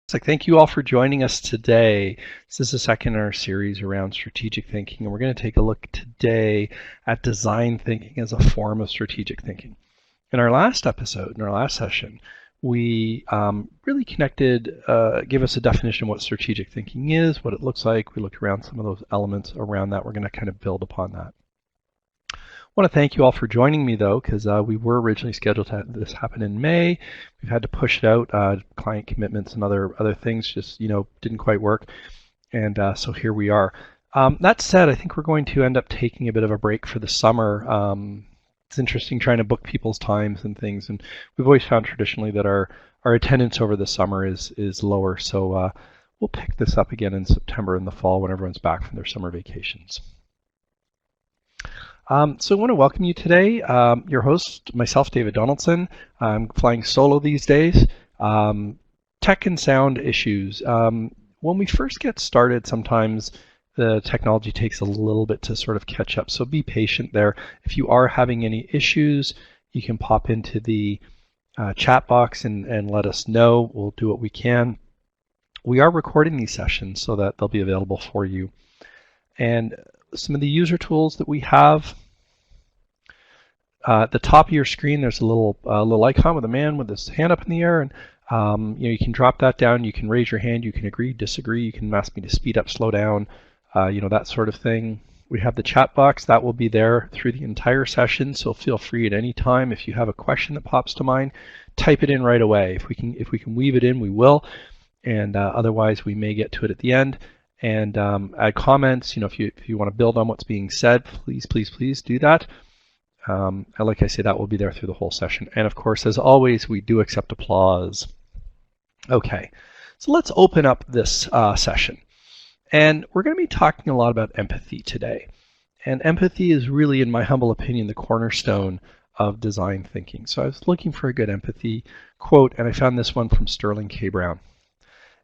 Thank you all for joining us today. This is the second in our series around strategic thinking, and we're going to take a look today at design thinking as a form of strategic thinking. In our last episode, in our last session, we really gave us a definition of what strategic thinking is, what it looks like. We looked around some of those elements around that. We're going to kind of build upon that. I want to thank you all for joining me, though, because we were originally scheduled to have this happen in May. We've had to push it out. Client commitments and other things just didn't quite work, and so here we are. That said, I think we're going to end up taking a bit of a break for the summer. It's interesting trying to book people's times and things, and we've always found traditionally that our attendance over the summer is lower. So we'll pick this up again in September in the fall when everyone's back from their summer vacations. So I want to welcome you today. Your host, myself, David Donaldson. I'm flying solo these days. Tech and sound issues. When we first get started, sometimes the technology takes a little bit to sort of catch up, so be patient there. If you are having any issues, you can pop into the chat box and let us know. We'll do what we can. We are recording these sessions so that they'll be available for you. And some of the user tools that we have. At the top of your screen, there's a little icon with a man with his hand up in the air, and you can drop that down. You can raise your hand. You can agree, disagree. You can ask me to speed up, slow down, that sort of thing. We have the chat box that will be there through the entire session, so feel free at any time. If you have a question that pops to mind, type it in right away. If we can weave it in, we will, and otherwise we may get to it at the end. And add comments. If you want to build on what's being said, please do that. Like I say, that will be there through the whole session. And of course, as always, we do accept applause. Okay, so let's open up this session. And we're going to be talking a lot about empathy today. And empathy is really, in my humble opinion, the cornerstone of design thinking. So I was looking for a good empathy quote, and I found this one from Sterling K. Brown.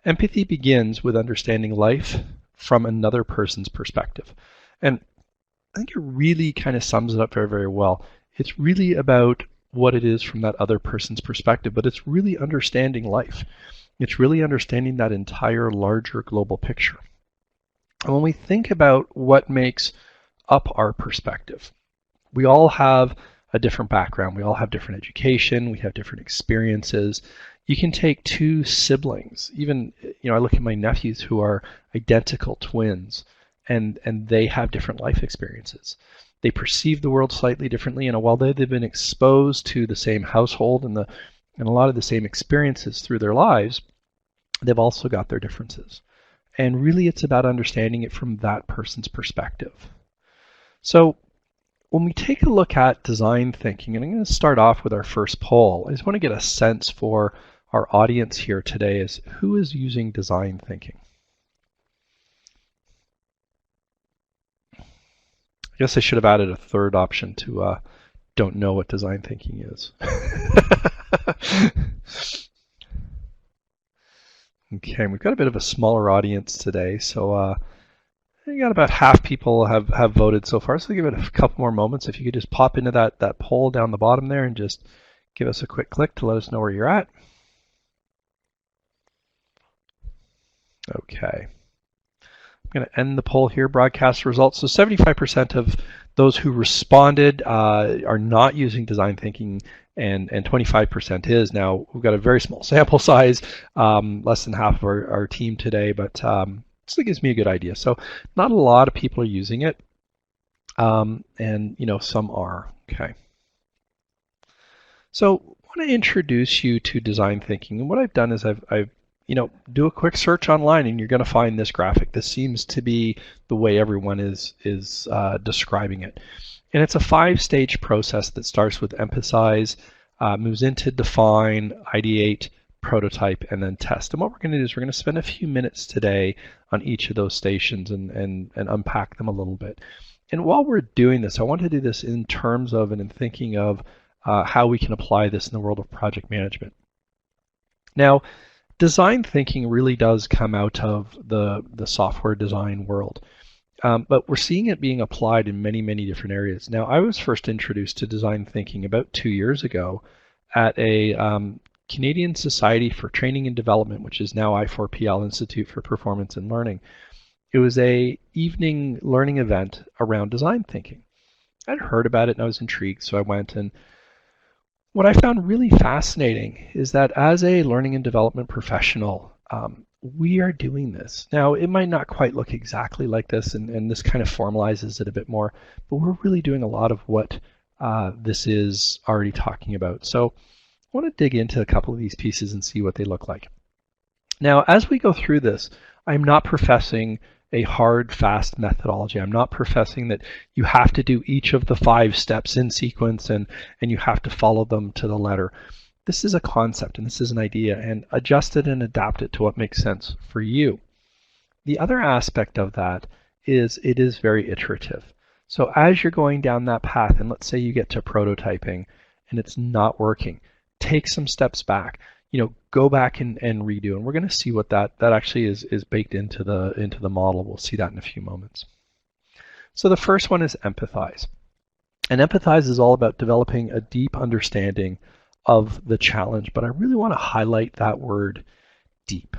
Empathy begins with understanding life from another person's perspective. And I think it really kind of sums it up very, very well. It's really about what it is from that other person's perspective, but it's really understanding life. It's really understanding that entire larger global picture. And when we think about what makes up our perspective, we all have a different background. We all have different education. We have different experiences. You can take two siblings, even, I look at my nephews who are identical twins, and they have different life experiences. They perceive the world slightly differently, and while they've been exposed to the same household and a lot of the same experiences through their lives, they've also got their differences. And really it's about understanding it from that person's perspective. So when we take a look at design thinking, and I'm going to start off with our first poll, I just want to get a sense for our audience here today is who is using design thinking? I guess I should have added a third option to don't know what design thinking is. Okay, we've got a bit of a smaller audience today, so we got about half people have voted so far, so give it a couple more moments. If you could just pop into that poll down the bottom there and just give us a quick click to let us know where you're at. Okay. I'm going to end the poll here, broadcast results. So 75% of those who responded are not using design thinking, and 25% is. Now, we've got a very small sample size, less than half of our team today, but still gives me a good idea. So not a lot of people are using it, and some are. Okay. So I want to introduce you to design thinking, and what I've done is I've do a quick search online, and you're going to find this graphic. This seems to be the way everyone is describing it. And it's a 5-stage process that starts with emphasize, moves into define, ideate, prototype, and then test. And what we're going to do is we're going to spend a few minutes today on each of those stations and unpack them a little bit. And while we're doing this, I want to do this in terms of and in thinking of how we can apply this in the world of project management. Now, design thinking really does come out of the software design world, but we're seeing it being applied in many, many different areas. Now, I was first introduced to design thinking about 2 years ago at a Canadian Society for Training and Development, which is now I4PL, Institute for Performance and Learning. It was a evening learning event around design thinking. I'd heard about it and I was intrigued, so I went. And what I found really fascinating is that as a learning and development professional, we are doing this. Now, it might not quite look exactly like this, and this kind of formalizes it a bit more, but we're really doing a lot of what this is already talking about. So I want to dig into a couple of these pieces and see what they look like. Now, as we go through this, I'm not professing a hard, fast methodology. I'm not professing that you have to do each of the 5 steps in sequence and you have to follow them to the letter. This is a concept and this is an idea, and adjust it and adapt it to what makes sense for you. The other aspect of that is it is very iterative. So as you're going down that path, and let's say you get to prototyping and it's not working, take some steps back. Go back and redo, and we're going to see what that actually is baked into the model. We'll see that in a few moments. So the first one is empathize. And empathize is all about developing a deep understanding of the challenge, but I really want to highlight that word deep,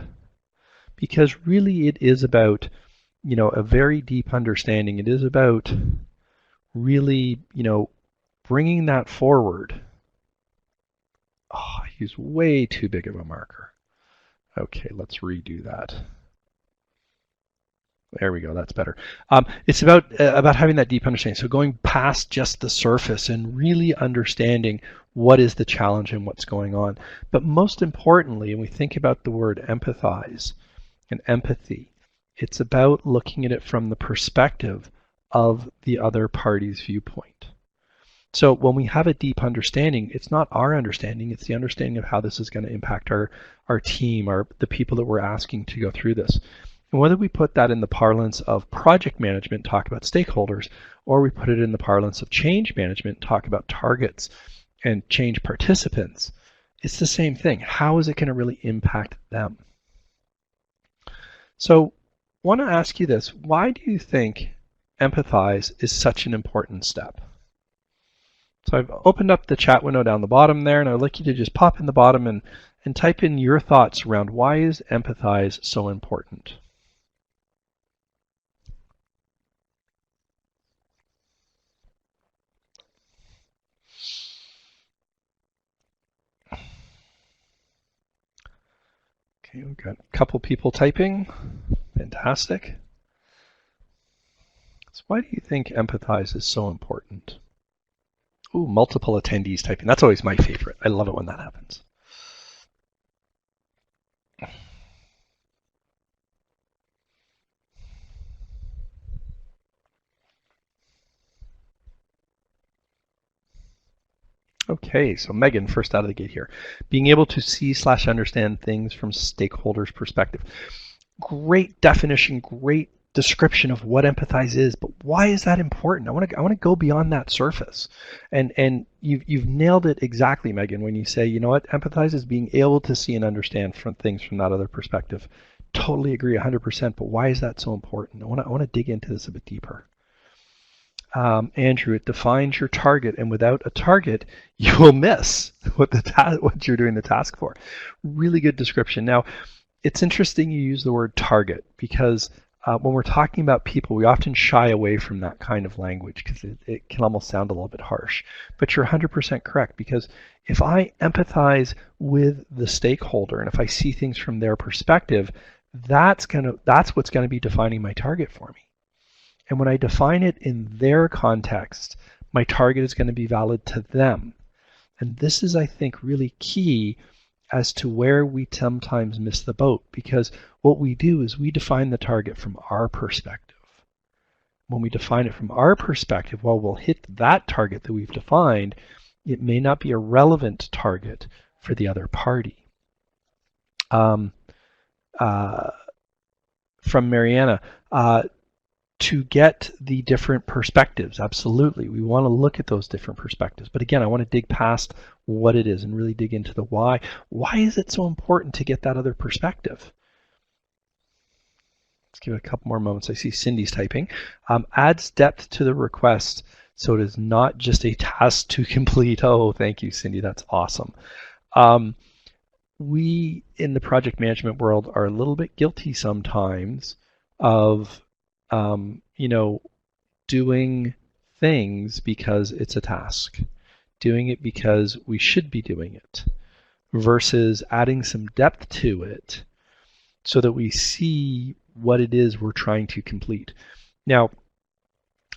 because really it is about a very deep understanding. It is about really bringing that forward. Oh, I used way too big of a marker. Okay, let's redo that. There we go, that's better. It's about having that deep understanding. So going past just the surface and really understanding what is the challenge and what's going on. But most importantly, when we think about the word empathize and empathy, it's about looking at it from the perspective of the other party's viewpoint. So when we have a deep understanding, it's not our understanding, it's the understanding of how this is going to impact our team, the people that we're asking to go through this. And whether we put that in the parlance of project management, talk about stakeholders, or we put it in the parlance of change management, talk about targets and change participants, it's the same thing. How is it going to really impact them? So I want to ask you this. Why do you think empathize is such an important step? So I've opened up the chat window down the bottom there, and I'd like you to just pop in the bottom and type in your thoughts around why is empathize so important? Okay, we've got a couple people typing. Fantastic. So why do you think empathize is so important? Ooh, multiple attendees typing. That's always my favorite. I love it when that happens. Okay, so Megan, first out of the gate here. Being able to see/understand things from stakeholders' perspective. Great definition, great description of what empathize is, but why is that important? I want to go beyond that surface. And you've nailed it exactly, Megan, when you say, empathize is being able to see and understand things from that other perspective. Totally agree 100%, but why is that so important? I want to dig into this a bit deeper. Andrew, it defines your target, and without a target, you will miss what you're doing the task for. Really good description. Now, it's interesting you use the word target, because when we're talking about people, we often shy away from that kind of language because it can almost sound a little bit harsh. But you're 100% correct, because if I empathize with the stakeholder and if I see things from their perspective, that's what's going to be defining my target for me. And when I define it in their context, my target is going to be valid to them. And this is, I think, really key as to where we sometimes miss the boat, because what we do is we define the target from our perspective. When we define it from our perspective, while we'll hit that target that we've defined, it may not be a relevant target for the other party. From Mariana, to get the different perspectives, absolutely. We want to look at those different perspectives. But again, I want to dig past what it is and really dig into the why. Why is it so important to get that other perspective? Let's give it a couple more moments. I see Cindy's typing. Adds depth to the request so it is not just a task to complete. Oh, thank you, Cindy. That's awesome. we in the project management world are a little bit guilty sometimes of, you know, doing things because it's a task, doing it because we should be doing it, versus adding some depth to it so that we see what it is we're trying to complete. Now,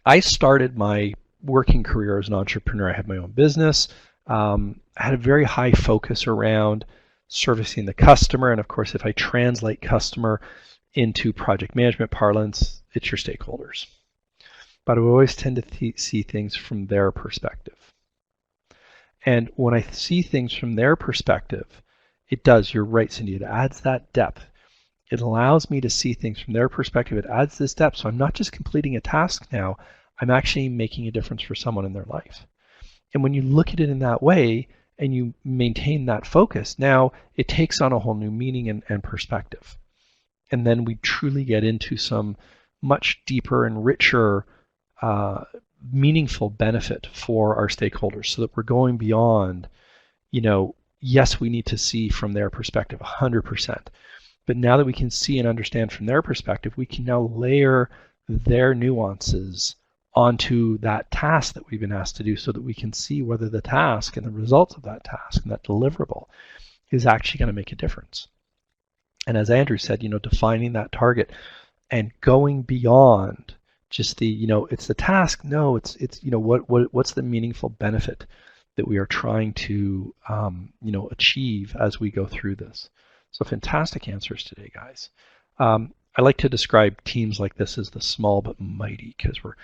I started my working career as an entrepreneur. I had my own business. I had a very high focus around servicing the customer, and of course, if I translate customer into project management parlance, it's your stakeholders. But I always tend to see things from their perspective. And when I see things from their perspective, it does, you're right, Cindy, it adds that depth. It allows me to see things from their perspective. It adds this depth. So I'm not just completing a task now, I'm actually making a difference for someone in their life. And when you look at it in that way and you maintain that focus, now it takes on a whole new meaning and perspective. And then we truly get into some much deeper and richer, meaningful benefit for our stakeholders, so that we're going beyond, you know, yes, we need to see from their perspective 100%. But now that we can see and understand from their perspective, we can now layer their nuances onto that task that we've been asked to do, so that we can see whether the task and the results of that task and that deliverable is actually going to make a difference. And as Andrew said, you know, defining that target and going beyond just the, you know, it's the task. No, it's you know, what's the meaningful benefit that we are trying to you know, achieve as we go through this. So fantastic answers today, guys. I like to describe teams like this as the small but mighty, because we're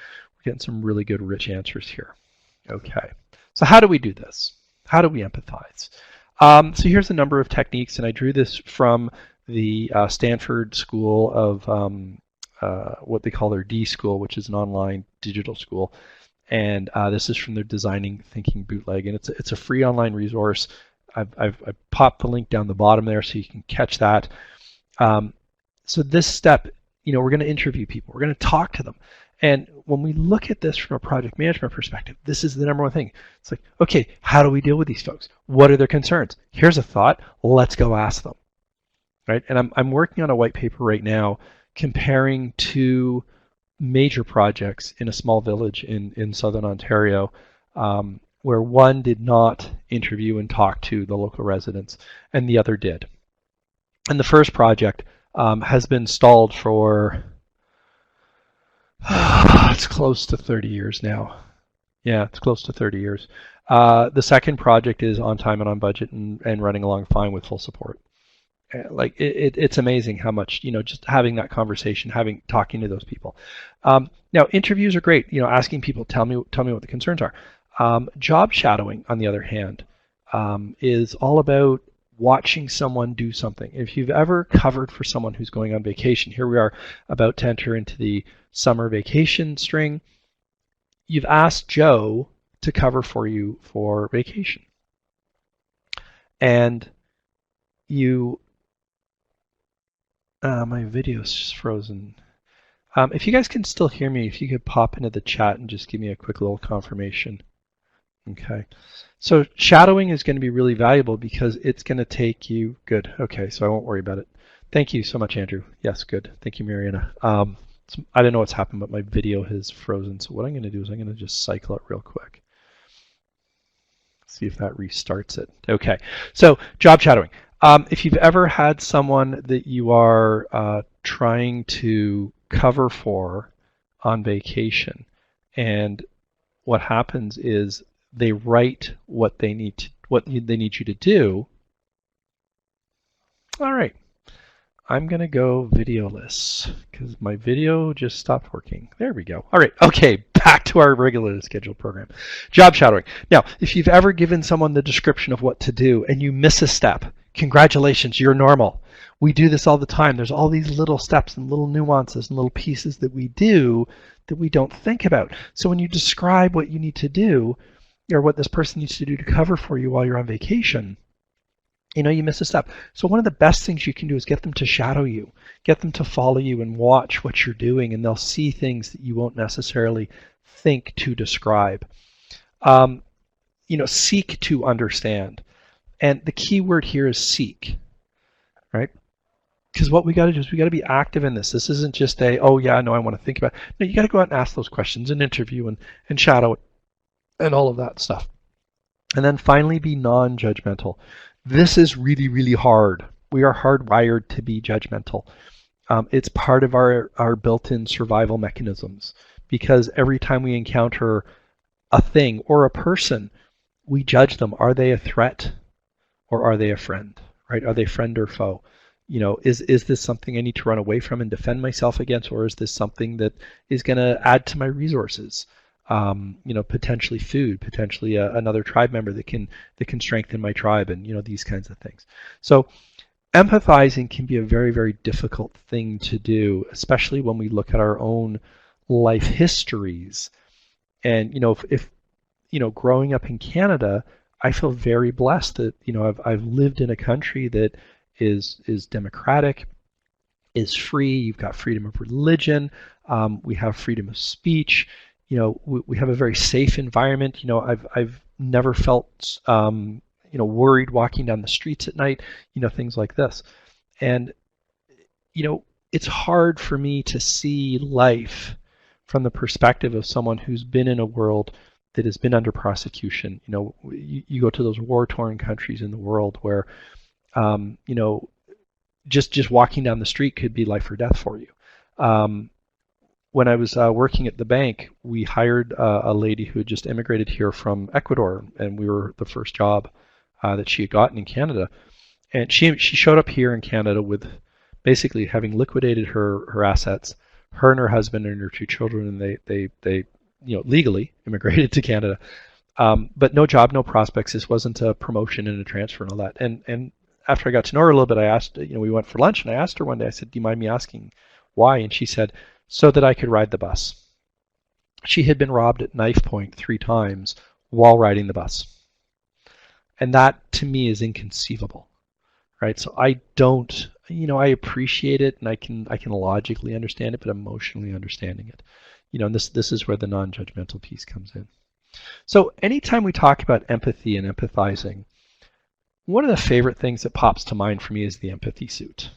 getting some really good, rich answers here. Okay, so how do we do this? How do we empathize? So here's a number of techniques, and I drew this from the Stanford School of what they call their D School, which is an online digital school. And this is from their Designing Thinking bootleg, and it's a free online resource. I've popped the link down the bottom there so you can catch that. So this step, you know, we're going to interview people. We're going to talk to them. And when we look at this from a project management perspective, this is the number one thing. It's like, okay, how do we deal with these folks? What are their concerns? Here's a thought. Let's go ask them. Right? And I'm working on a white paper right now comparing two major projects in a small village in southern Ontario, where one did not interview and talk to the local residents and the other did. And the first project has been stalled for it's close to 30 years now. Yeah, it's close to 30 years. The second project is on time and on budget and running along fine with full support. Like it's amazing how much, you know, just having that conversation, talking to those people. Now interviews are great, you know, asking people, tell me what the concerns are. Job shadowing, on the other hand, is all about watching someone do something. If you've ever covered for someone who's going on vacation, here we are about to enter into the summer vacation string. You've asked Joe to cover for you for vacation. And you, my video's just frozen. If you guys can still hear me, if you could pop into the chat and just give me a quick little confirmation. Okay, so shadowing is going to be really valuable because it's going to take you, good, okay, so I won't worry about it. Thank you so much, Andrew. Yes, good. Thank you, Mariana. I don't know what's happened, but my video has frozen, so what I'm going to do is I'm going to just cycle it real quick. See if that restarts it. Okay, so job shadowing. If you've ever had someone that you are trying to cover for on vacation, and what happens is they write what they need you to do. All right, I'm gonna go videoless because my video just stopped working. There we go. All right, okay, back to our regularly scheduled program. Job shadowing. Now, if you've ever given someone the description of what to do and you miss a step, congratulations, you're normal. We do this all the time. There's all these little steps and little nuances and little pieces that we do that we don't think about. So when you describe what you need to do, or what this person needs to do to cover for you while you're on vacation, you know, you miss a step. So one of the best things you can do is get them to shadow you, get them to follow you and watch what you're doing, and they'll see things that you won't necessarily think to describe. You know, seek to understand. And the key word here is seek, right? Because what we got to do is we got to be active in this. This isn't just a, oh yeah, no, I want to think about it. No, you got to go out and ask those questions and interview and shadow it and all of that stuff. And then finally, be non-judgmental. This is really, really hard. We are hardwired to be judgmental. It's part of our built-in survival mechanisms, because every time we encounter a thing or a person, we judge them. Are they a threat or are they a friend, right? Are they friend or foe? Is this something I need to run away from and defend myself against, or is this something that is going to add to my resources? Potentially food, potentially another tribe member that can strengthen my tribe, and these kinds of things. So empathizing can be a very, very difficult thing to do, especially when we look at our own life histories. And if growing up in Canada, I feel very blessed that I've lived in a country that is democratic, is free. You've got freedom of religion. We have freedom of speech. We have a very safe environment. I've never felt worried walking down the streets at night. Things like this. And it's hard for me to see life from the perspective of someone who's been in a world that has been under prosecution. You go to those war-torn countries in the world where just walking down the street could be life or death for you. When I was working at the bank, we hired a lady who had just immigrated here from Ecuador, and we were the first job that she had gotten in Canada. And she showed up here in Canada with basically having liquidated her assets, her and her husband and her 2 children, and they legally immigrated to Canada. But no job, no prospects. This wasn't a promotion and a transfer and all that. And after I got to know her a little bit, I asked, we went for lunch, and I asked her one day, I said, do you mind me asking why? And she said, so that I could ride the bus. She had been robbed at knife point 3 times while riding the bus. And that to me is inconceivable, right? So I don't, I appreciate it, and I can logically understand it, but emotionally understanding it. And this is where the non-judgmental piece comes in. So anytime we talk about empathy and empathizing, one of the favorite things that pops to mind for me is the empathy suit.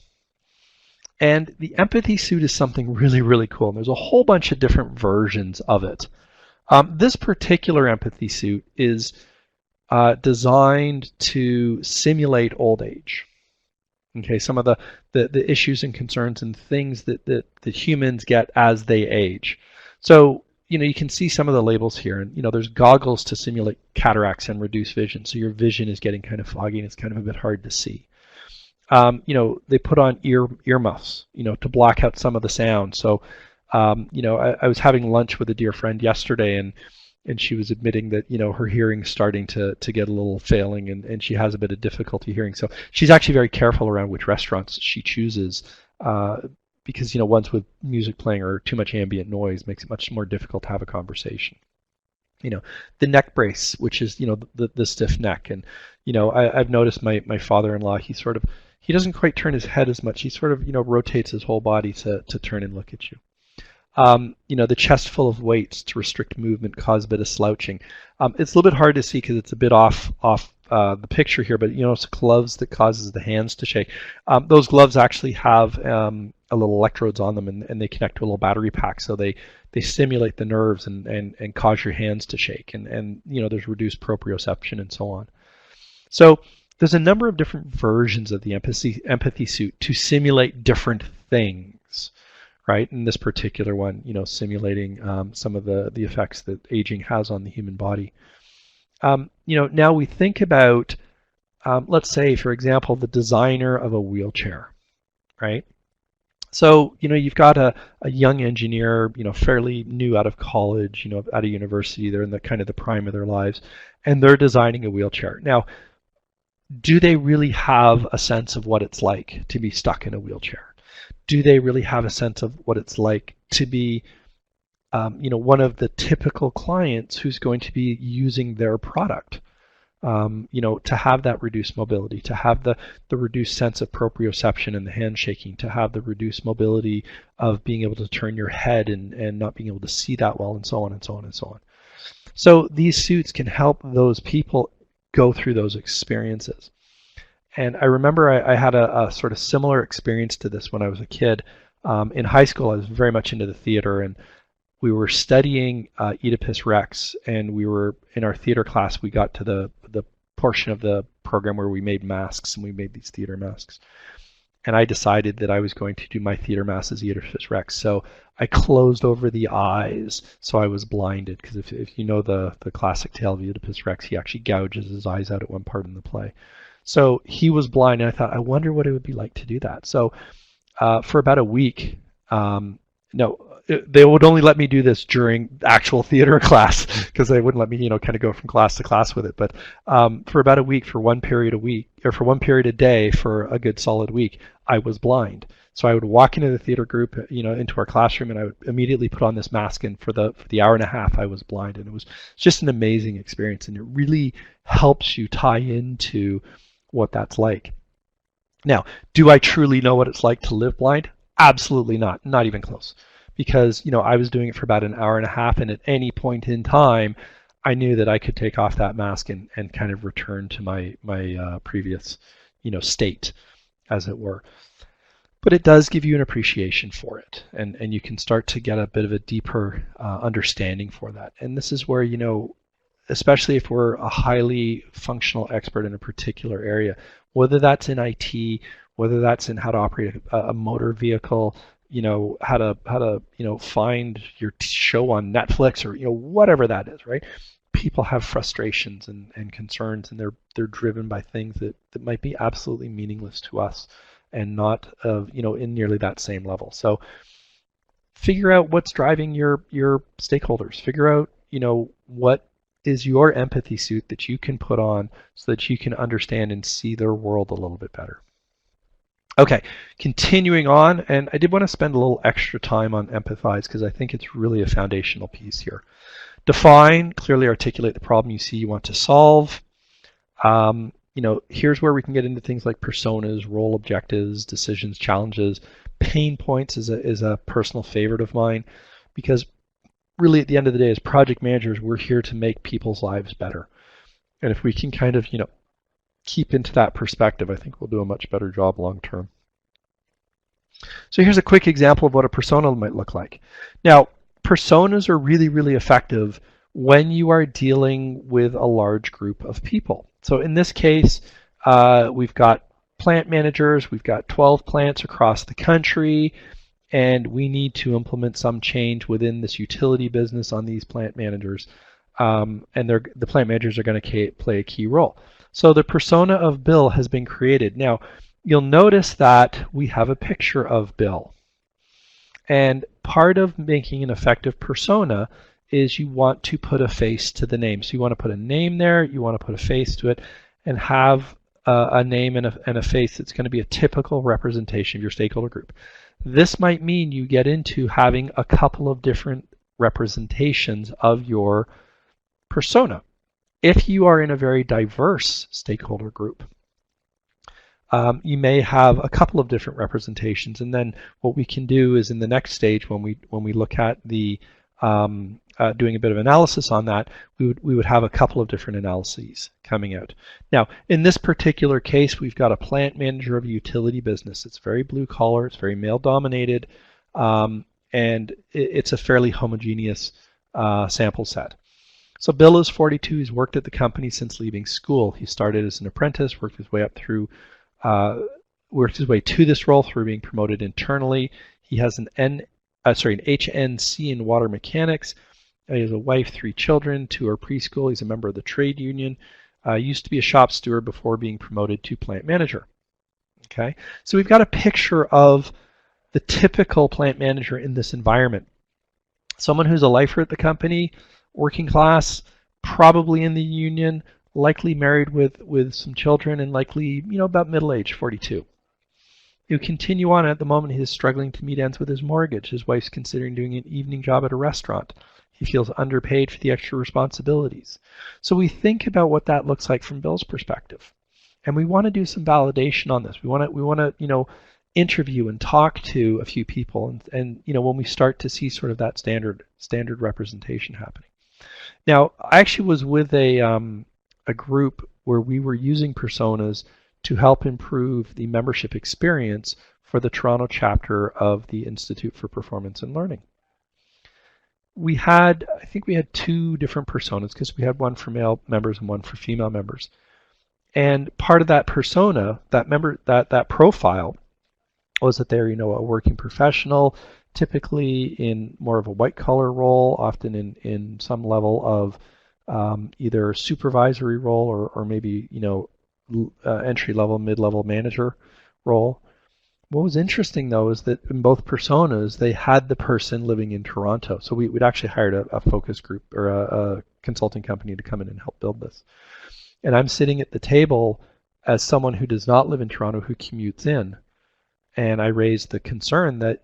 And the empathy suit is something really, really cool. And there's a whole bunch of different versions of it. This particular empathy suit is designed to simulate old age. Okay, some of the issues and concerns and things that humans get as they age. So you can see some of the labels here, and there's goggles to simulate cataracts and reduce vision, so your vision is getting kind of foggy and it's kind of a bit hard to see. They put on earmuffs, to block out some of the sound. So I was having lunch with a dear friend yesterday, and she was admitting that her hearing's starting to get a little failing, and she has a bit of difficulty hearing. So she's actually very careful around which restaurants she chooses, because ones with music playing or too much ambient noise makes it much more difficult to have a conversation. The neck brace, which is the stiff neck, and I've noticed my father-in-law, he doesn't quite turn his head as much. He sort of rotates his whole body to turn and look at you. The chest full of weights to restrict movement, cause a bit of slouching. It's a little bit hard to see because it's a bit off the picture here, but it's gloves that causes the hands to shake. Those gloves actually have a little electrodes on them, and they connect to a little battery pack, so they stimulate the nerves and cause your hands to shake, and there's reduced proprioception and so on. So there's a number of different versions of the empathy suit to simulate different things, right? In this particular one, simulating some of the effects that aging has on the human body. Now we think about, let's say, for example, the designer of a wheelchair, right? So, you've got a young engineer, fairly new out of college, out of university, they're in the kind of the prime of their lives, and they're designing a wheelchair. Now, do they really have a sense of what it's like to be stuck in a wheelchair? Do they really have a sense of what it's like to be one of the typical clients who's going to be using their product? To have that reduced mobility, to have the reduced sense of proprioception and the hand shaking, to have the reduced mobility of being able to turn your head and not being able to see that well, and so on and so on and so on. So these suits can help those people go through those experiences. And I remember I had a sort of similar experience to this when I was a kid. In high school, I was very much into the theater, and we were studying Oedipus Rex, and we were in our theater class. We got to the portion of the program where we made masks, and we made these theater masks. And I decided that I was going to do my theater mask as Oedipus Rex. So I closed over the eyes, so I was blinded. Because if you know the classic tale of Oedipus Rex, he actually gouges his eyes out at one part in the play. So he was blind, and I thought, I wonder what it would be like to do that. So for about a week, they would only let me do this during actual theater class because they wouldn't let me, kind of go from class to class with it. But for about a week, for one period a day for a good solid week, I was blind. So I would walk into the theater group, into our classroom, and I would immediately put on this mask. And for the hour and a half, I was blind, and it was just an amazing experience. And it really helps you tie into what that's like. Now, do I truly know what it's like to live blind? Absolutely not. Not even close. Because I was doing it for about an hour and a half, and at any point in time, I knew that I could take off that mask and kind of return to my previous state, as it were. But it does give you an appreciation for it, and you can start to get a bit of a deeper understanding for that. And this is where especially if we're a highly functional expert in a particular area, whether that's in IT, whether that's in how to operate a motor vehicle, how to find your show on Netflix, or whatever that is, right? People have frustrations and concerns, and they're driven by things that might be absolutely meaningless to us and not in nearly that same level. So figure out what's driving your stakeholders. Figure out what is your empathy suit that you can put on so that you can understand and see their world a little bit better. Okay, continuing on, and I did want to spend a little extra time on empathize because I think it's really a foundational piece here. Define, clearly articulate the problem you see you want to solve. Here's where we can get into things like personas, role objectives, decisions, challenges. Pain points is a personal favorite of mine, because really at the end of the day, as project managers, we're here to make people's lives better. And if we can kind of, keep into that perspective, I think we'll do a much better job long term. So here's a quick example of what a persona might look like. Now, personas are really, really effective when you are dealing with a large group of people. So in this case, we've got plant managers, we've got 12 plants across the country, and we need to implement some change within this utility business on these plant managers. And the plant managers are going to play a key role. So the persona of Bill has been created. Now, you'll notice that we have a picture of Bill. And part of making an effective persona is you want to put a face to the name. So you want to put a name there, you want to put a face to it, and have a name and a face that's going to be a typical representation of your stakeholder group. This might mean you get into having a couple of different representations of your persona. If you are in a very diverse stakeholder group, you may have a couple of different representations, and then what we can do is in the next stage, when we look at the doing a bit of analysis on that, we would have a couple of different analyses coming out. Now, in this particular case, we've got a plant manager of a utility business. It's very blue collar, it's very male dominated, and it's a fairly homogeneous sample set. So Bill is 42. He's worked at the company since leaving school. He started as an apprentice, worked his way up through, worked his way to this role through being promoted internally. He has an HNC in water mechanics. He has a wife, 3 children, 2 are preschool. He's a member of the trade union. Used to be a shop steward before being promoted to plant manager. Okay, so we've got a picture of the typical plant manager in this environment. Someone who's a lifer at the company, working class, probably in the union, likely married with some children, and likely about middle age, 42. You continue on. At the moment, he is struggling to meet ends with his mortgage. His wife's considering doing an evening job at a restaurant. He feels underpaid for the extra responsibilities. So we think about what that looks like from Bill's perspective, and we want to do some validation on this. We want to interview and talk to a few people, and when we start to see sort of that standard representation happening. Now, I actually was with a group where we were using personas to help improve the membership experience for the Toronto chapter of the Institute for Performance and Learning. I think we had 2 different personas, because we had one for male members and one for female members. And part of that persona, that profile, was that they're, a working professional, typically in more of a white collar role, often in some level of either supervisory role or maybe, entry level, mid-level manager role. What was interesting, though, is that in both personas, they had the person living in Toronto. So we'd actually hired a focus group or a consulting company to come in and help build this. And I'm sitting at the table as someone who does not live in Toronto, who commutes in. And I raised the concern that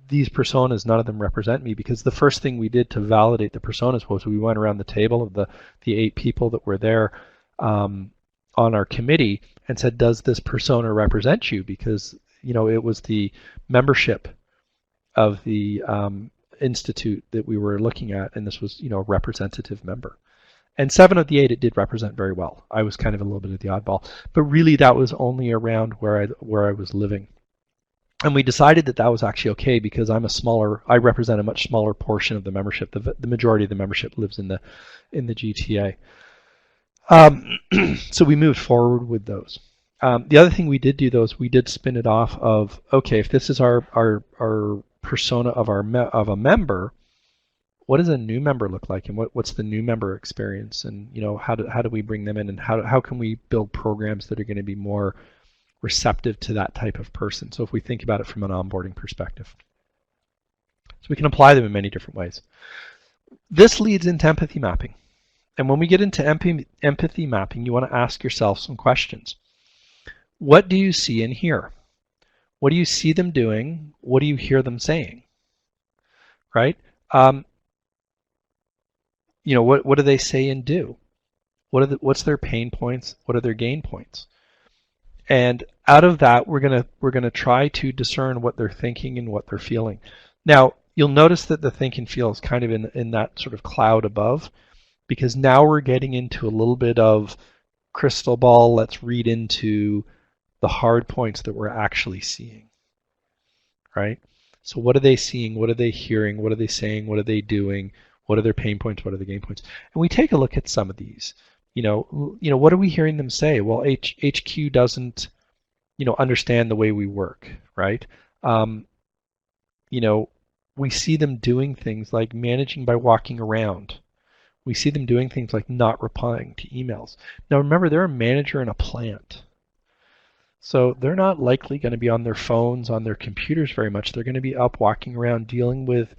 these personas, none of them represent me, because the first thing we did to validate the personas was we went around the table of the 8 people that were there on our committee and said, does this persona represent you? Because it was the membership of the institute that we were looking at, and this was a representative member. And 7 of the 8 it did represent very well. I was kind of a little bit of the oddball, but really that was only around where I was living. And we decided that was actually okay, because I represent a much smaller portion of the membership. The majority of the membership lives in the GTA. So we moved forward with those. The other thing we did do, though, is we did spin it off of, okay, if this is our persona of a member, what does a new member look like, and what's the new member experience, and how do we bring them in, and how can we build programs that are going to be more receptive to that type of person? So if we think about it from an onboarding perspective, so we can apply them in many different ways. This leads into empathy mapping, and when we get into empathy mapping, you want to ask yourself some questions. What do you see and hear? What do you see them doing? What do you hear them saying? Right? What do they say and do? What's their pain points? What are their gain points? And out of that, we're gonna try to discern what they're thinking and what they're feeling. Now, you'll notice that the think and feel is kind of in that sort of cloud above, because now we're getting into a little bit of crystal ball. Let's read into the hard points that we're actually seeing, right? So what are they seeing? What are they hearing? What are they saying? What are they doing? What are their pain points? What are the gain points? And we take a look at some of these. What are we hearing them say? Well, HQ doesn't, understand the way we work, right? We see them doing things like managing by walking around. We see them doing things like not replying to emails. Now remember, they're a manager in a plant. So they're not likely going to be on their phones, on their computers very much. They're going to be up walking around dealing with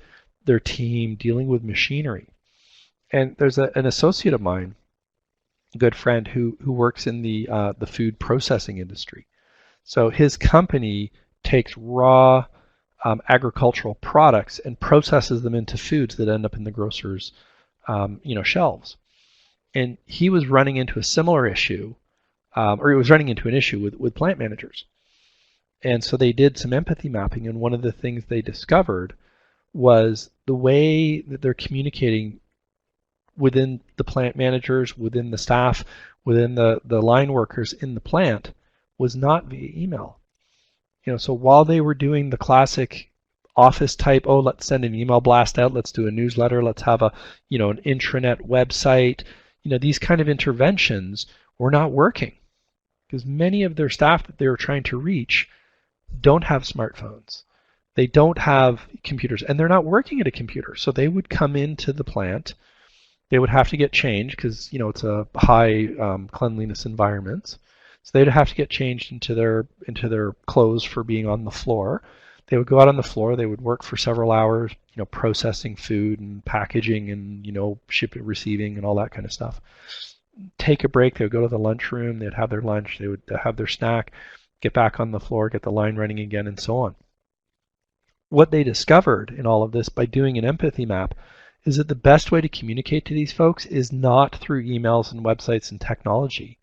their team, dealing with machinery. And there's an associate of mine, a good friend, who works in the food processing industry. So his company takes raw agricultural products and processes them into foods that end up in the grocer's shelves. And he was running into a similar issue, or he was running into an issue with plant managers. And so they did some empathy mapping, and one of the things they discovered was the way that they're communicating within the plant managers, within the staff, within the line workers in the plant was not via email. So while they were doing the classic office type, let's send an email blast out, let's do a newsletter, let's have an intranet website, these kind of interventions were not working, because many of their staff that they were trying to reach don't have smartphones. They don't have computers, and they're not working at a computer. So they would come into the plant. They would have to get changed, because it's a high cleanliness environment. So they'd have to get changed into their clothes for being on the floor. They would go out on the floor. They would work for several hours, processing food and packaging and shipping, receiving, and all that kind of stuff. Take a break. They would go to the lunchroom. They'd have their lunch. They would have their snack, get back on the floor, get the line running again, and so on. What they discovered in all of this by doing an empathy map is that the best way to communicate to these folks is not through emails and websites and technology.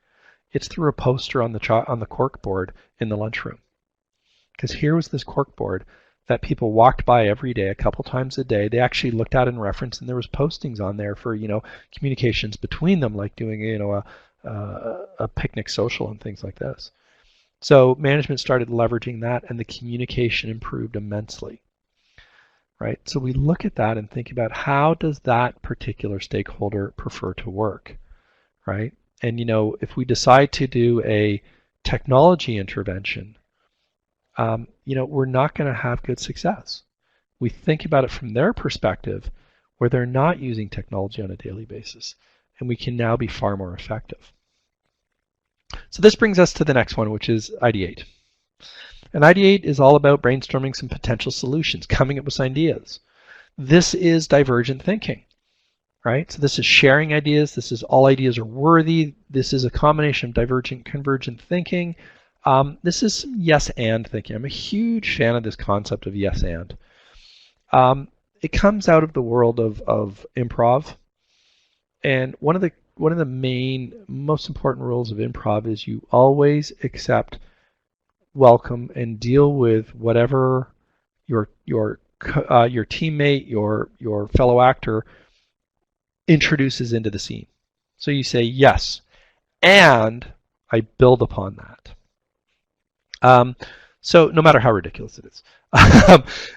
It's through a poster on the corkboard in the lunchroom. Because here was this corkboard that people walked by every day, a couple times a day. They actually looked at and referenced, and there was postings on there for communications between them, like doing a picnic social and things like this. So management started leveraging that, and the communication improved immensely. Right? So we look at that and think about how does that particular stakeholder prefer to work, right? And if we decide to do a technology intervention, we're not going to have good success. We think about it from their perspective, where they're not using technology on a daily basis, and we can now be far more effective. So this brings us to the next one, which is Ideate. And Ideate is all about brainstorming some potential solutions, coming up with ideas. This is divergent thinking, right? So this is sharing ideas. This is all ideas are worthy. This is a combination of divergent, convergent thinking. This is some yes and thinking. I'm a huge fan of this concept of yes and. It comes out of the world of improv. And one of the main, most important rules of improv is you always accept, welcome, and deal with whatever your teammate, your fellow actor introduces into the scene. So you say yes, and I build upon that. So no matter how ridiculous it is.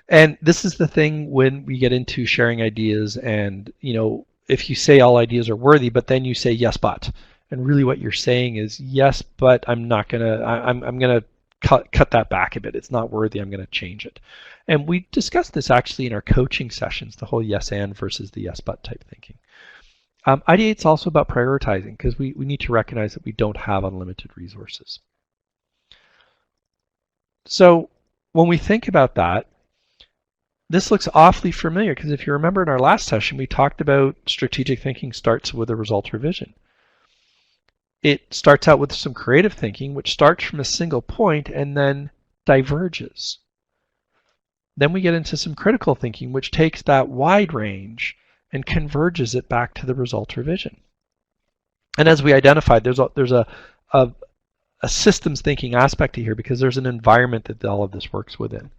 And this is the thing when we get into sharing ideas, and if you say all ideas are worthy, but then you say yes but, and really what you're saying is yes, but I'm gonna cut that back a bit. It's not worthy. I'm going to change it. And we discussed this actually in our coaching sessions, the whole yes and versus the yes but type thinking. Ideate's also about prioritizing, because we need to recognize that we don't have unlimited resources. So when we think about that, this looks awfully familiar, because if you remember in our last session, we talked about strategic thinking starts with a results revision. It starts out with some creative thinking, which starts from a single point and then diverges. Then we get into some critical thinking, which takes that wide range and converges it back to the result revision. And as we identified, there's a systems thinking aspect to here, because there's an environment that all of this works within.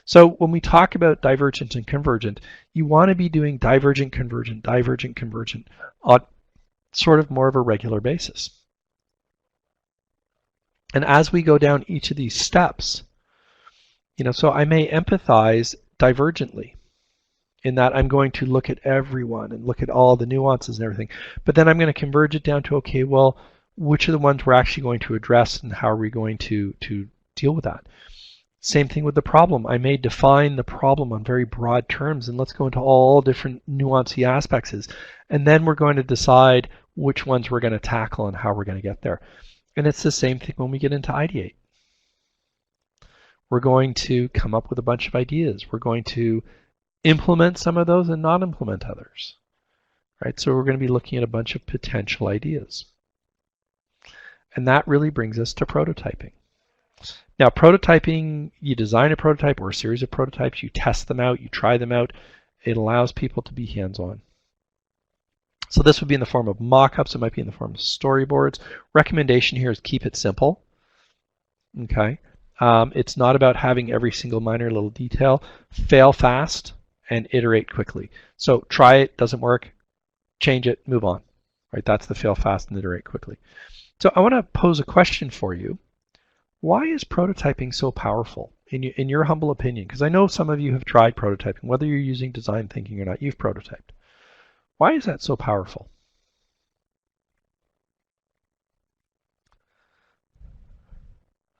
So when we talk about divergent and convergent, you want to be doing divergent, convergent on sort of more of a regular basis. And as we go down each of these steps, so I may empathize divergently, in that I'm going to look at everyone and look at all the nuances and everything, but then I'm going to converge it down to, okay, well, which are the ones we're actually going to address, and how are we going to deal with that? Same thing with the problem. I may define the problem on very broad terms, and let's go into all different nuancy aspects, and then we're going to decide which ones we're going to tackle and how we're going to get there. And it's the same thing when we get into Ideate. We're going to come up with a bunch of ideas. We're going to implement some of those and not implement others, right? So we're going to be looking at a bunch of potential ideas. And that really brings us to prototyping. Now, prototyping, you design a prototype or a series of prototypes, you test them out, you try them out. It allows people to be hands-on. So this would be in the form of mock-ups. It might be in the form of storyboards. Recommendation here is keep it simple. Okay. It's not about having every single minor little detail. Fail fast and iterate quickly. So try it, doesn't work, change it, move on. Right? That's the fail fast and iterate quickly. So I want to pose a question for you. Why is prototyping so powerful in your humble opinion? Because I know some of you have tried prototyping, whether you're using design thinking or not, you've prototyped. Why is that so powerful?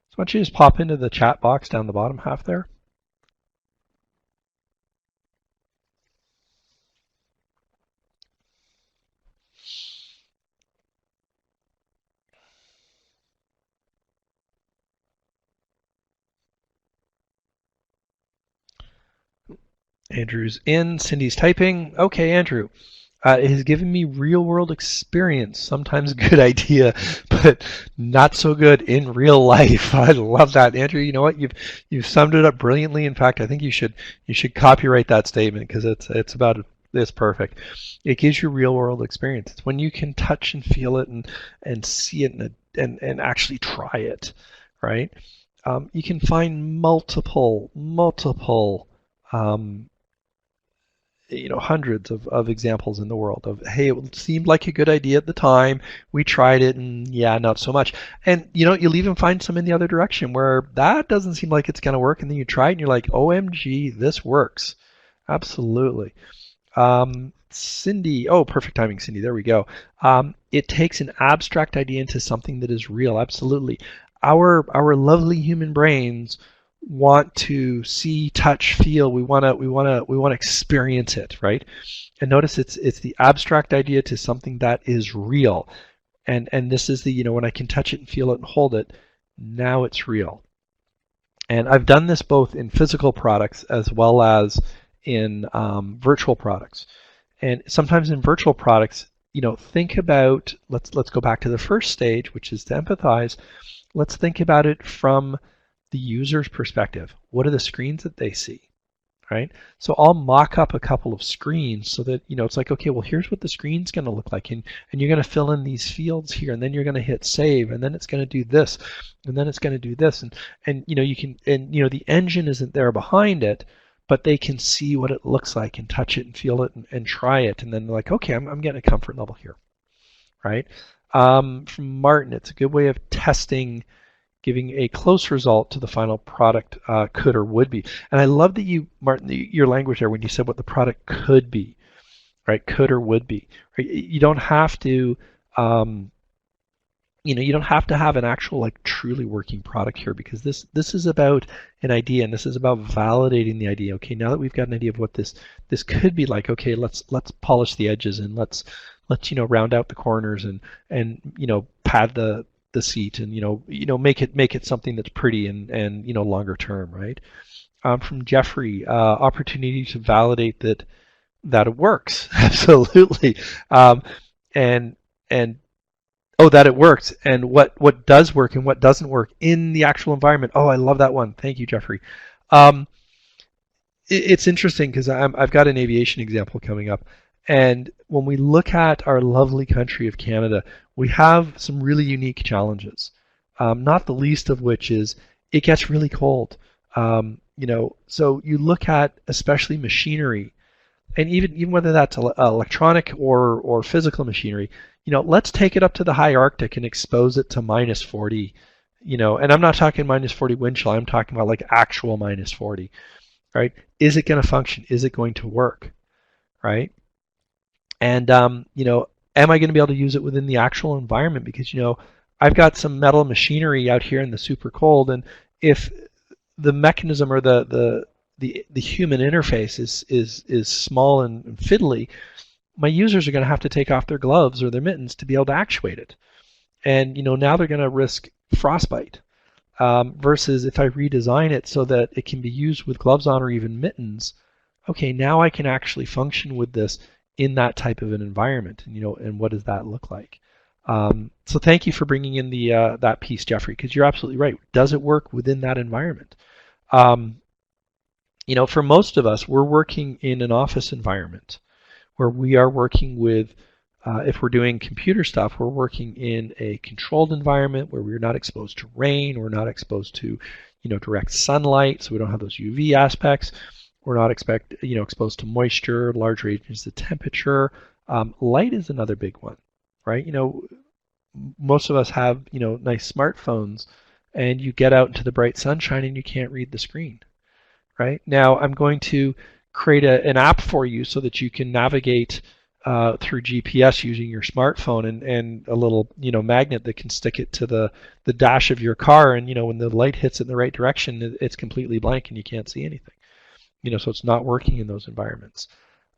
So why don't you just pop into the chat box down the bottom half there? Andrew's in, Cindy's typing. Okay, Andrew. It has given me real world experience, sometimes a good idea, but not so good in real life. I love that. Andrew, you know what? You've summed it up brilliantly. In fact, I think you should copyright that statement, because it's about this perfect. It gives you real world experience. It's when you can touch and feel it and see it and actually try it, right? You can find multiple hundreds of examples in the world of, hey, it seemed like a good idea at the time, we tried it, and yeah, not so much. And you'll even find some in the other direction where that doesn't seem like it's going to work, and then you try it and you're like, OMG, this works. Absolutely. Cindy, oh, perfect timing, Cindy, there we go. It takes an abstract idea into something that is real. Absolutely. Our lovely human brains want to see, touch, feel. We want to experience it, right? And notice it's the abstract idea to something that is real. And this is the, when I can touch it and feel it and hold it, now it's real. And I've done this both in physical products as well as in virtual products. And sometimes in virtual products, think about, let's go back to the first stage, which is to empathize. Let's think about it from the user's perspective. What are the screens that they see, right? So I'll mock up a couple of screens so that, it's like, okay, well, here's what the screen's going to look like. And you're going to fill in these fields here, and then you're going to hit save, and then it's going to do this, and then it's going to do this. And you can, the engine isn't there behind it, but they can see what it looks like and touch it and feel it and try it. And then they're like, okay, I'm getting a comfort level here, right? From Martin, it's a good way of testing, giving a close result to the final product could or would be. And I love that you, Martin, your language there when you said what the product could be, right? Could or would be. Right? You don't have to, you don't have to have an actual like truly working product here, because this is about an idea, and this is about validating the idea. Okay, now that we've got an idea of what this could be like, okay, let's polish the edges, and let's round out the corners, and pad the seat, and make it something that's pretty and longer term, right? From Jeffrey, opportunity to validate that it works. Absolutely. And that it works, and what does work and what doesn't work in the actual environment. Oh, I love that one. Thank you, Jeffrey. It's interesting because I've got an aviation example coming up. And when we look at our lovely country of Canada, we have some really unique challenges, not the least of which is it gets really cold. So you look at especially machinery, and even whether that's electronic or physical machinery, let's take it up to the high Arctic and expose it to -40, and I'm not talking -40 wind chill, I'm talking about like actual -40, right? Is it going to function? Is it going to work, right? And, am I going to be able to use it within the actual environment? Because, I've got some metal machinery out here in the super cold, and if the mechanism or the human interface is small and fiddly, my users are going to have to take off their gloves or their mittens to be able to actuate it. And, now they're going to risk frostbite. Versus if I redesign it so that it can be used with gloves on or even mittens, okay, now I can actually function with this in that type of an environment, and what does that look like? So thank you for bringing in the that piece, Jeffrey, because you're absolutely right. Does it work within that environment? For most of us, we're working in an office environment where we are working with, if we're doing computer stuff, we're working in a controlled environment where we're not exposed to rain, we're not exposed to, direct sunlight, so we don't have those UV aspects. We're not exposed to moisture, large ranges of temperature. Light is another big one, right? Most of us have, nice smartphones, and you get out into the bright sunshine and you can't read the screen, right? Now I'm going to create an app for you so that you can navigate through GPS using your smartphone, and a little magnet that can stick it to the dash of your car, and when the light hits it in the right direction, it's completely blank and you can't see anything. So it's not working in those environments.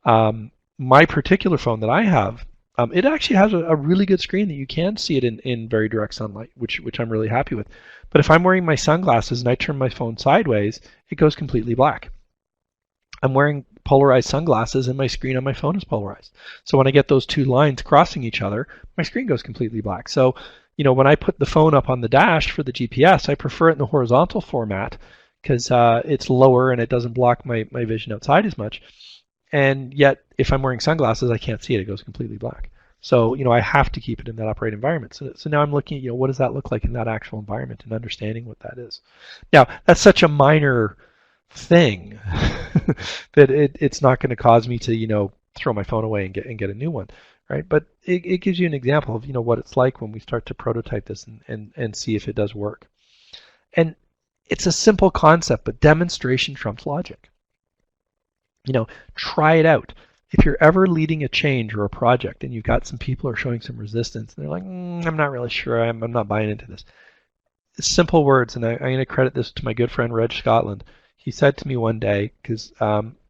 My particular phone that I have, it actually has a really good screen that you can see it in very direct sunlight, which I'm really happy with. But if I'm wearing my sunglasses and I turn my phone sideways, it goes completely black. I'm wearing polarized sunglasses and my screen on my phone is polarized. So when I get those two lines crossing each other, my screen goes completely black. So, when I put the phone up on the dash for the GPS, I prefer it in the horizontal format because it's lower and it doesn't block my vision outside as much. And yet, if I'm wearing sunglasses, I can't see it. It goes completely black. So, I have to keep it in that upright environment. So now I'm looking at, what does that look like in that actual environment and understanding what that is. Now, that's such a minor thing that it's not going to cause me to, throw my phone away and get a new one, right? But it gives you an example of, what it's like when we start to prototype this and see if it does work. And it's a simple concept, but demonstration trumps logic. Try it out. If you're ever leading a change or a project and you've got some people who are showing some resistance and they're like, I'm not really sure, I'm not buying into this. Simple words, and I'm going to credit this to my good friend Reg Scotland. He said to me one day, because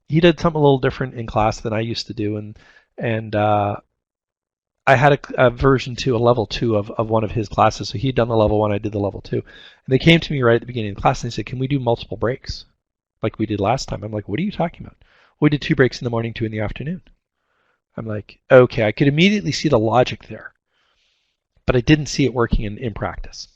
he did something a little different in class than I used to do, and I had a version 2, a level 2 of one of his classes. So he'd done the level 1, I did the level 2. And they came to me right at the beginning of the class and they said, can we do multiple breaks like we did last time? I'm like, what are you talking about? We did 2 breaks in the morning, 2 in the afternoon. I'm like, okay, I could immediately see the logic there, but I didn't see it working in practice.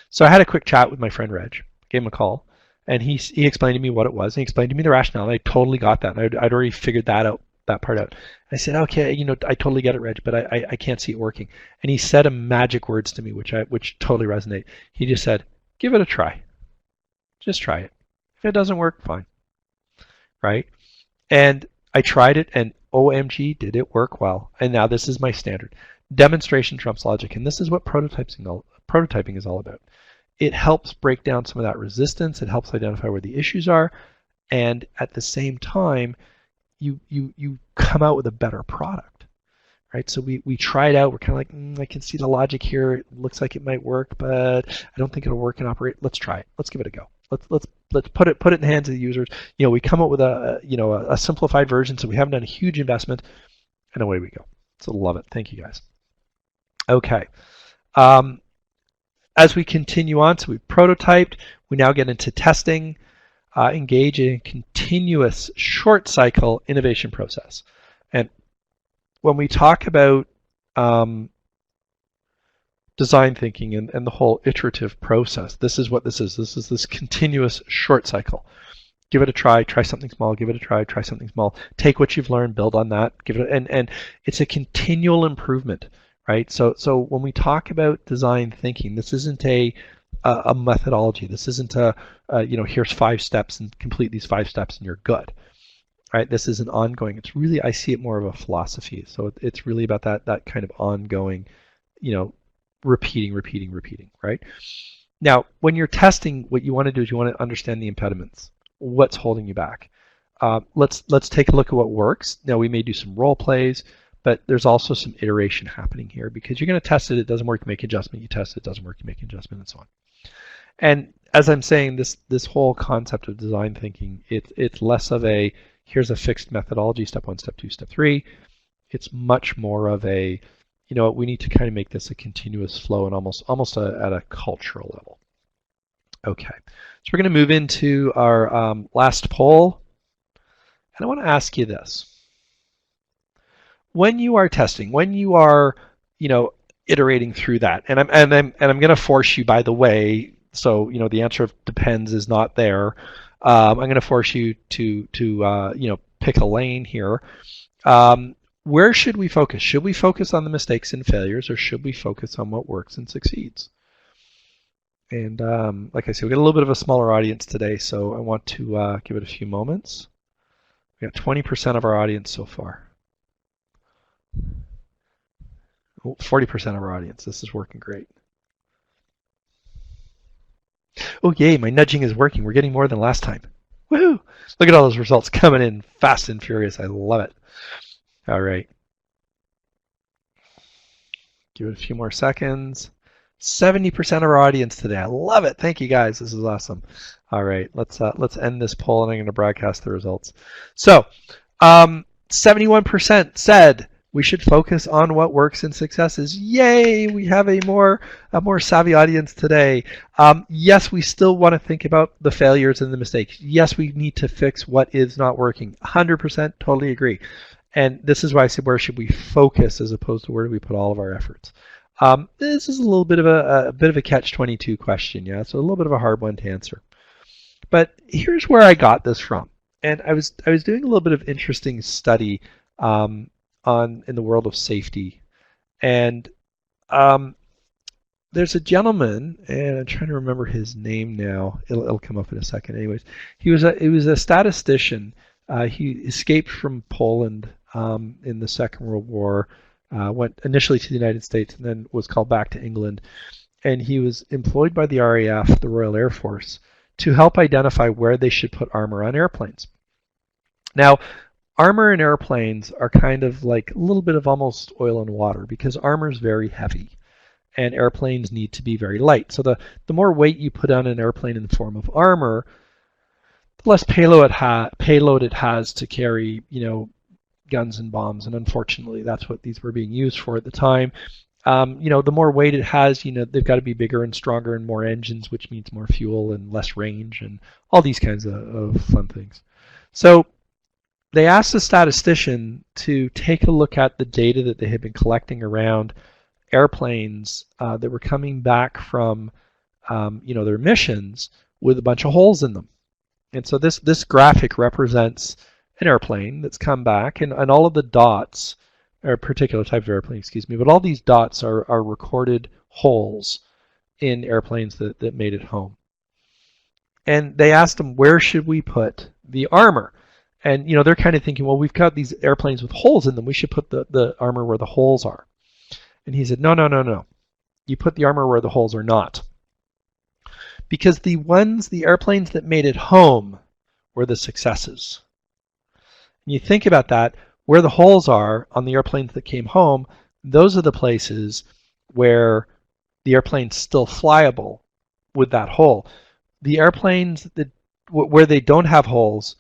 So I had a quick chat with my friend Reg, gave him a call, and he explained to me what it was, and he explained to me the rationale, and I totally got that, and I'd already figured that part out. I said, okay, I totally get it, Reg, but I can't see it working. And he said a magic words to me, which totally resonate. He just said, give it a try. Just try it. If it doesn't work, fine. Right? And I tried it, and OMG, did it work well. And now this is my standard. Demonstration trumps logic, and this is what prototyping is all about. It helps break down some of that resistance. It helps identify where the issues are, and at the same time, you come out with a better product, right? So we try it out. We're kind of like, I can see the logic here. It looks like it might work, but I don't think it'll work and operate. Let's try it. Let's give it a go. Let's put it in the hands of the users. We come up with a simplified version, so we haven't done a huge investment, and away we go. So love it. Thank you guys. Okay. As we continue on, so we've prototyped, we now get into testing, engage in a continuous short cycle innovation process. And when we talk about design thinking and the whole iterative process, this is what this is. This is this continuous short cycle. Give it a try something small, give it a try something small. Take what you've learned, build on that, give it, and it's a continual improvement. Right, so when we talk about design thinking, this isn't a methodology. This isn't here's 5 steps and complete these 5 steps and you're good. Right, this is an ongoing. It's really, I see it more of a philosophy. So it's really about that kind of ongoing, repeating. Right. Now, when you're testing, what you want to do is you want to understand the impediments. What's holding you back? Let's take a look at what works. Now we may do some role plays. But there's also some iteration happening here because you're going to test it. It doesn't work, you make an adjustment. You test it, it doesn't work, you make an adjustment, and so on. And as I'm saying, this whole concept of design thinking, it's less of a here's a fixed methodology, step 1, step 2, step 3. It's much more of a we need to kind of make this a continuous flow and almost at a cultural level. Okay, so we're going to move into our last poll, and I want to ask you this. When you are testing, when you are, iterating through that, and I'm going to force you, by the way, so the answer of depends is not there. I'm going to force you to pick a lane here. Where should we focus? Should we focus on the mistakes and failures, or should we focus on what works and succeeds? And like I said, we got a little bit of a smaller audience today, so I want to give it a few moments. We got 20% of our audience so far. 40% of our audience. This is working great. Oh, yay, my nudging is working. We're getting more than last time. Woohoo! Look at all those results coming in fast and furious. I love it. All right. Give it a few more seconds. 70% of our audience today. I love it. Thank you, guys. This is awesome. All right, let's end this poll, and I'm going to broadcast the results. So, 71% said we should focus on what works and successes. Yay! We have a more savvy audience today. Yes, we still want to think about the failures and the mistakes. Yes, we need to fix what is not working. 100% totally agree. And this is why I said, where should we focus as opposed to where do we put all of our efforts? This is a little bit of a catch-22 question, yeah. So a little bit of a hard one to answer. But here's where I got this from. And I was doing a little bit of interesting study in the world of safety, and there's a gentleman, and I'm trying to remember his name now. It'll come up in a second. Anyways, he was a statistician. He escaped from Poland in the Second World War, went initially to the United States, and then was called back to England. And he was employed by the RAF, the Royal Air Force, to help identify where they should put armor on airplanes. Now, armor in airplanes are kind of like a little bit of almost oil and water because armor is very heavy and airplanes need to be very light. So the more weight you put on an airplane in the form of armor, the less payload it has to carry, guns and bombs. And unfortunately, that's what these were being used for at the time. The more weight it has, they've got to be bigger and stronger and more engines, which means more fuel and less range and all these kinds of fun things. So they asked the statistician to take a look at the data that they had been collecting around airplanes that were coming back from their missions with a bunch of holes in them. And so this graphic represents an airplane that's come back, and all of the dots are a particular type of airplane, excuse me, but all these dots are recorded holes in airplanes that made it home. And they asked them, where should we put the armor? And they're kind of thinking, well, we've got these airplanes with holes in them, we should put the armor where the holes are. And he said, no. You put the armor where the holes are not. Because the airplanes that made it home were the successes. And you think about that, where the holes are on the airplanes that came home, those are the places where the airplane's still flyable with that hole. The airplanes where they don't have holes,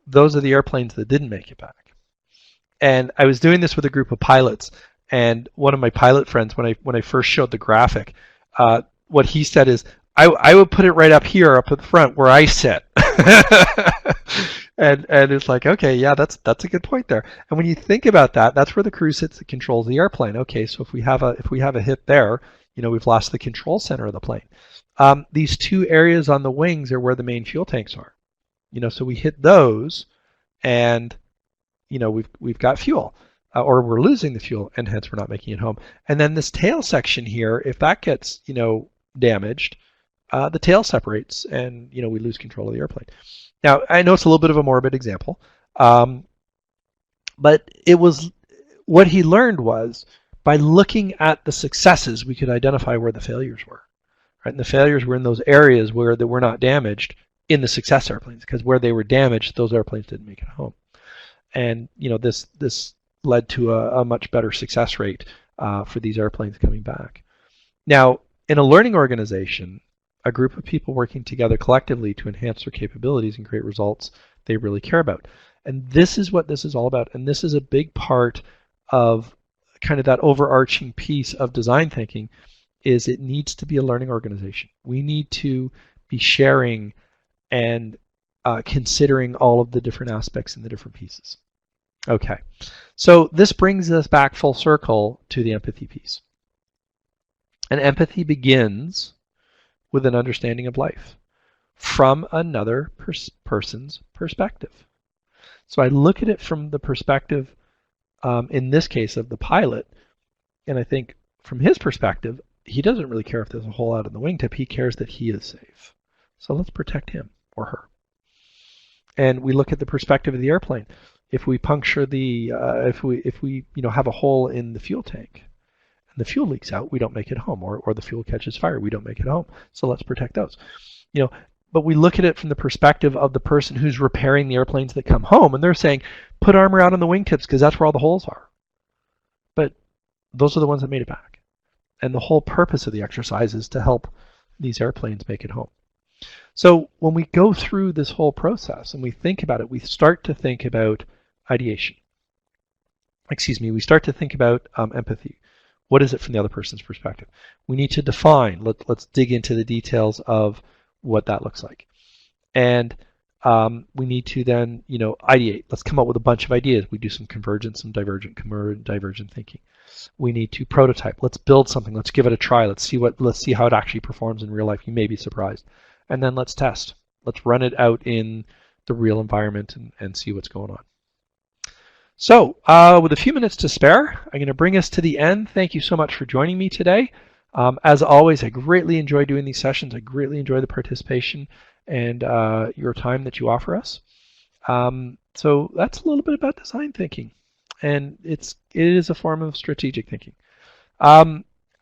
those are the airplanes that didn't make it back. And I was doing this with a group of pilots, and one of my pilot friends, when I first showed the graphic, what he said is, I would put it right up here, up at the front where I sit. and it's like, okay, yeah, that's a good point there. And when you think about that, that's where the crew sits that controls the airplane. Okay, so if we have a hit there, we've lost the control center of the plane. These two areas on the wings are where the main fuel tanks are. So we hit those, and we've got fuel. Or we're losing the fuel, and hence we're not making it home. And then this tail section here, if that gets damaged, the tail separates, and we lose control of the airplane. Now I know it's a little bit of a morbid example, but it was what he learned was by looking at the successes we could identify where the failures were. Right, and the failures were in those areas where they were not damaged in the success airplanes, because where they were damaged, those airplanes didn't make it home. And this led to a much better success rate for these airplanes coming back. Now, in a learning organization, a group of people working together collectively to enhance their capabilities and create results they really care about. And this is what this is all about. And this is a big part of kind of that overarching piece of design thinking, is it needs to be a learning organization. We need to be sharing and considering all of the different aspects and the different pieces. Okay, so this brings us back full circle to the empathy piece. And empathy begins with an understanding of life from another person's perspective. So I look at it from the perspective, in this case, of the pilot, and I think from his perspective, he doesn't really care if there's a hole out in the wingtip. He cares that he is safe. So let's protect him or her. And we look at the perspective of the airplane. If we puncture the, if we have a hole in the fuel tank, and the fuel leaks out, we don't make it home, or the fuel catches fire, we don't make it home. So let's protect those. But we look at it from the perspective of the person who's repairing the airplanes that come home, and they're saying, put armor out on the wingtips because that's where all the holes are. But those are the ones that made it back. And the whole purpose of the exercise is to help these airplanes make it home. So when we go through this whole process and we think about it, we start to think about ideation. We start to think about empathy. What is it from the other person's perspective? We need to define. Let's dig into the details of what that looks like. And we need to then, ideate. Let's come up with a bunch of ideas. We do some convergent, some divergent thinking. We need to prototype. Let's build something. Let's give it a try. Let's see how it actually performs in real life. You may be surprised. And then let's test. Let's run it out in the real environment and see what's going on. So with a few minutes to spare, I'm going to bring us to the end. Thank you so much for joining me today. As always, I greatly enjoy doing these sessions. I greatly enjoy the participation and your time that you offer us. So that's a little bit about design thinking, and it is a form of strategic thinking.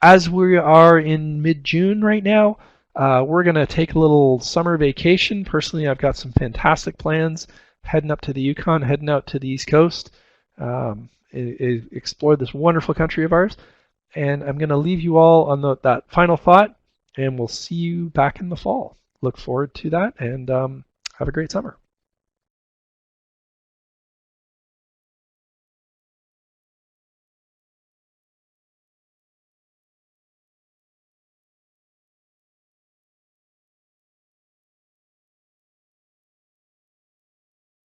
As we are in mid-June right now, we're going to take a little summer vacation. Personally, I've got some fantastic plans heading up to the Yukon, heading out to the East Coast, explore this wonderful country of ours. And I'm going to leave you all on that final thought, and we'll see you back in the fall. Look forward to that, and have a great summer.